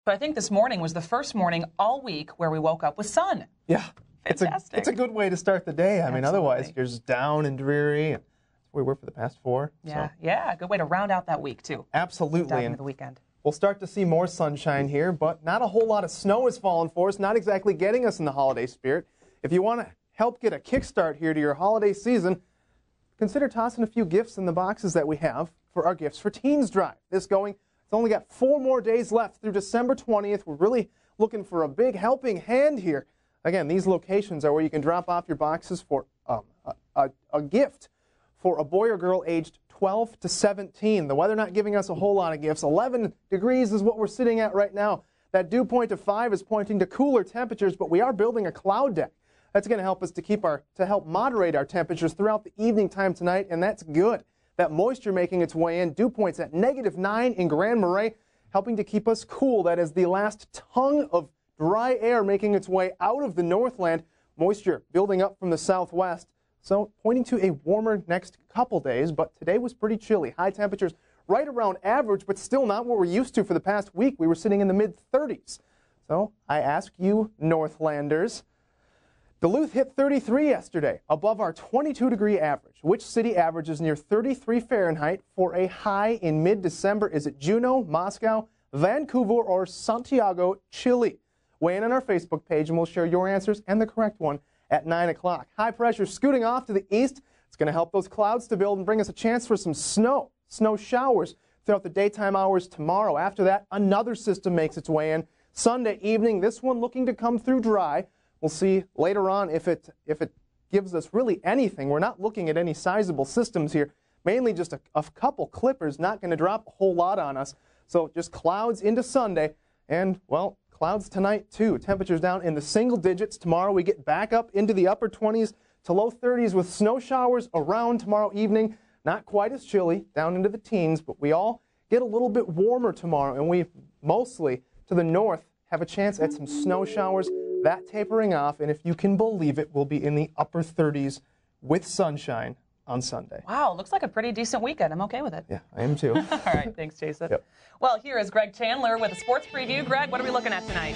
But I think this morning was the first morning all week where we woke up with sun. Yeah. Fantastic. It's a good way to start the day. I mean, otherwise you're just down and dreary. That's where we were for the past 4. Yeah, yeah, good way to round out that week, too. Absolutely. Dive into the weekend. We'll start to see more sunshine here, but not a whole lot of snow has fallen for us, not exactly getting us in the holiday spirit. If you want to help get a kickstart here to your holiday season, consider tossing a few gifts in the boxes that we have for our Gifts for Teens drive. It's only got 4 more days left through December 20th. We're really looking for a big helping hand here. Again, these locations are where you can drop off your boxes for a gift for a boy or girl aged 12 to 17. The weather not giving us a whole lot of gifts. 11 degrees is what we're sitting at right now. That dew point of 5 is pointing to cooler temperatures, but we are building a cloud deck. That's going to help us to help moderate our temperatures throughout the evening time tonight, and that's good. That moisture making its way in. Dew points at -9 in Grand Marais, helping to keep us cool. That is the last tongue of dry air making its way out of the Northland. Moisture building up from the southwest. So pointing to a warmer next couple days, but today was pretty chilly. High temperatures right around average, but still not what we're used to for the past week. We were sitting in the mid-30s. So I ask you, Northlanders, Duluth hit 33 yesterday, above our 22-degree average. Which city averages near 33 Fahrenheit for a high in mid-December? Is it Juneau, Moscow, Vancouver, or Santiago, Chile? Weigh in on our Facebook page, and we'll share your answers and the correct one at 9 o'clock. High pressure scooting off to the east. It's going to help those clouds to build and bring us a chance for some snow showers throughout the daytime hours tomorrow. After that, another system makes its way in. Sunday evening, this one looking to come through dry. We'll see later on if it gives us really anything. We're not looking at any sizable systems here. Mainly just a couple clippers, not going to drop a whole lot on us. So just clouds into Sunday. And, well, clouds tonight, too. Temperatures down in the single digits. Tomorrow we get back up into the upper 20s to low 30s with snow showers around tomorrow evening. Not quite as chilly, down into the teens, but we all get a little bit warmer tomorrow. And we mostly, to the north, have a chance at some snow showers. That tapering off, and if you can believe it, we'll be in the upper 30s with sunshine on Sunday. Wow, looks like a pretty decent weekend. I'm okay with it. Yeah, I am too. All right, thanks, Jason. Yep. Well, here is Greg Chandler with a sports preview. Greg, what are we looking at tonight?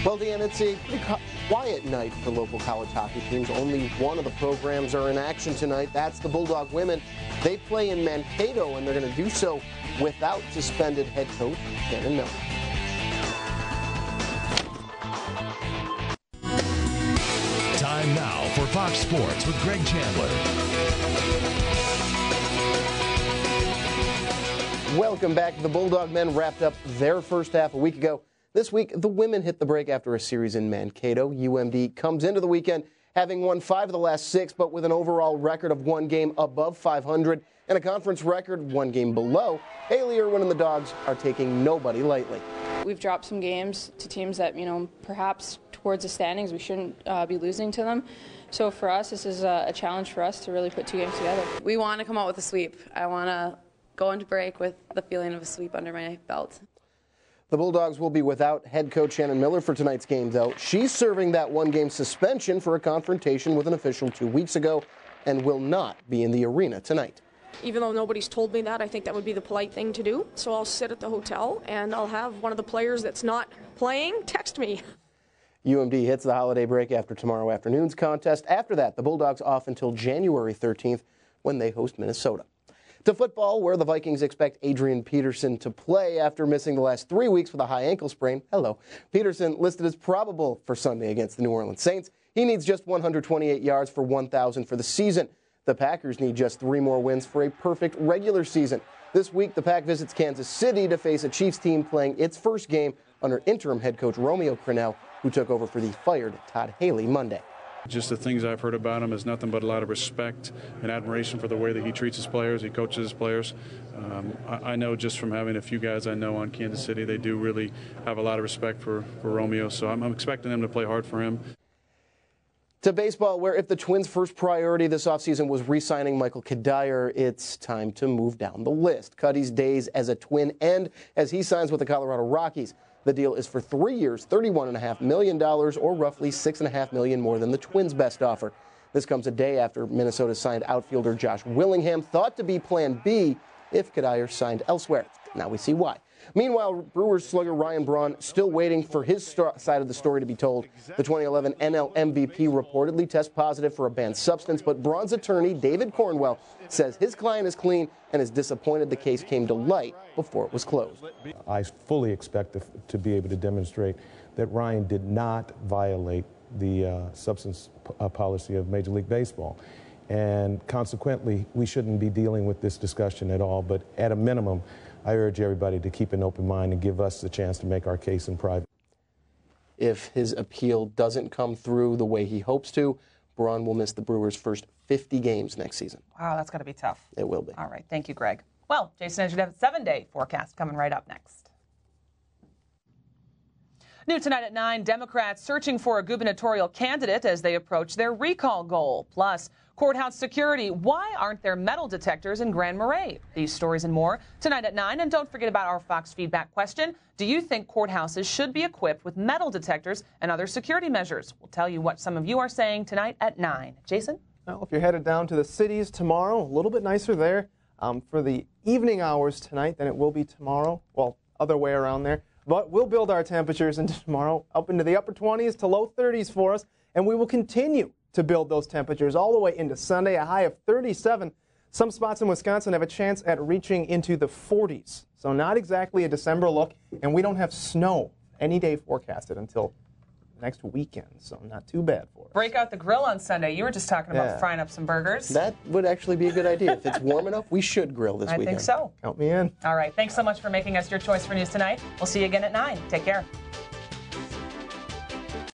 Well, Dan, it's a pretty quiet night for local college hockey teams. Only one of the programs are in action tonight. That's the Bulldog women. They play in Mankato, and they're going to do so without suspended head coach Shannon Miller. Time now for Fox Sports with Greg Chandler. Welcome back. The Bulldog men wrapped up their first half a week ago. This week, the women hit the break after a series in Mankato. UMD comes into the weekend having won 5 of the last 6, but with an overall record of 1 game above 500 and a conference record 1 game below. Haley Irwin and the Dogs are taking nobody lightly. We've dropped some games to teams that, perhaps towards the standings we shouldn't be losing to them. So for us, this is a challenge for us to really put 2 games together. We want to come out with a sweep. I want to go into break with the feeling of a sweep under my belt. The Bulldogs will be without head coach Shannon Miller for tonight's game, though. She's serving that 1-game suspension for a confrontation with an official 2 weeks ago and will not be in the arena tonight. Even though nobody's told me that, I think that would be the polite thing to do. So I'll sit at the hotel, and I'll have one of the players that's not playing text me. UMD hits the holiday break after tomorrow afternoon's contest. After that, the Bulldogs off until January 13th when they host Minnesota. To football, where the Vikings expect Adrian Peterson to play after missing the last 3 weeks with a high ankle sprain. Peterson listed as probable for Sunday against the New Orleans Saints. He needs just 128 yards for 1,000 for the season. The Packers need just 3 more wins for a perfect regular season. This week, the Pack visits Kansas City to face a Chiefs team playing its first game under interim head coach Romeo Crennel, who took over for the fired Todd Haley Monday. Just the things I've heard about him is nothing but a lot of respect and admiration for the way that he treats his players, he coaches his players. I know just from having a few guys I know on Kansas City, they do really have a lot of respect for Romeo, so I'm expecting them to play hard for him. To baseball, where if the Twins' first priority this offseason was re-signing Michael Kadire, it's time to move down the list. Cuddy's days as a Twin end as he signs with the Colorado Rockies. The deal is for 3 years, $31.5 million, or roughly $6.5 million more than the Twins' best offer. This comes a day after Minnesota signed outfielder Josh Willingham, thought to be Plan B if Kadire signed elsewhere. Now we see why. Meanwhile, Brewers slugger Ryan Braun still waiting for his side of the story to be told. The 2011 NL MVP reportedly tested positive for a banned substance, but Braun's attorney, David Cornwell, says his client is clean and is disappointed the case came to light before it was closed. I fully expect to be able to demonstrate that Ryan did not violate the substance policy of Major League Baseball. And consequently, we shouldn't be dealing with this discussion at all. But at a minimum, I urge everybody to keep an open mind and give us the chance to make our case in private. If his appeal doesn't come through the way he hopes to, Braun will miss the Brewers' first 50 games next season. Wow, that's got to be tough. It will be. All right. Thank you, Greg. Well, Jason, as you have a 7-day forecast coming right up next. New tonight at 9, Democrats searching for a gubernatorial candidate as they approach their recall goal. Plus, courthouse security. Why aren't there metal detectors in Grand Marais? These stories and more tonight at 9. And don't forget about our Fox feedback question. Do you think courthouses should be equipped with metal detectors and other security measures? We'll tell you what some of you are saying tonight at 9. Jason? Well, if you're headed down to the cities tomorrow, a little bit nicer there for the evening hours tonight than it will be tomorrow. Well, other way around there. But we'll build our temperatures into tomorrow up into the upper 20s to low 30s for us, and we will continue to build those temperatures all the way into Sunday, a high of 37. Some spots in Wisconsin have a chance at reaching into the 40s. So not exactly a December look, and we don't have snow any day forecasted until next weekend, so not too bad for us. Break out the grill on Sunday. You were just talking about frying up some burgers. That would actually be a good idea. If it's warm enough, we should grill this weekend. I think so. Count me in. All right. Thanks so much for making us your choice for news tonight. We'll see you again at 9. Take care.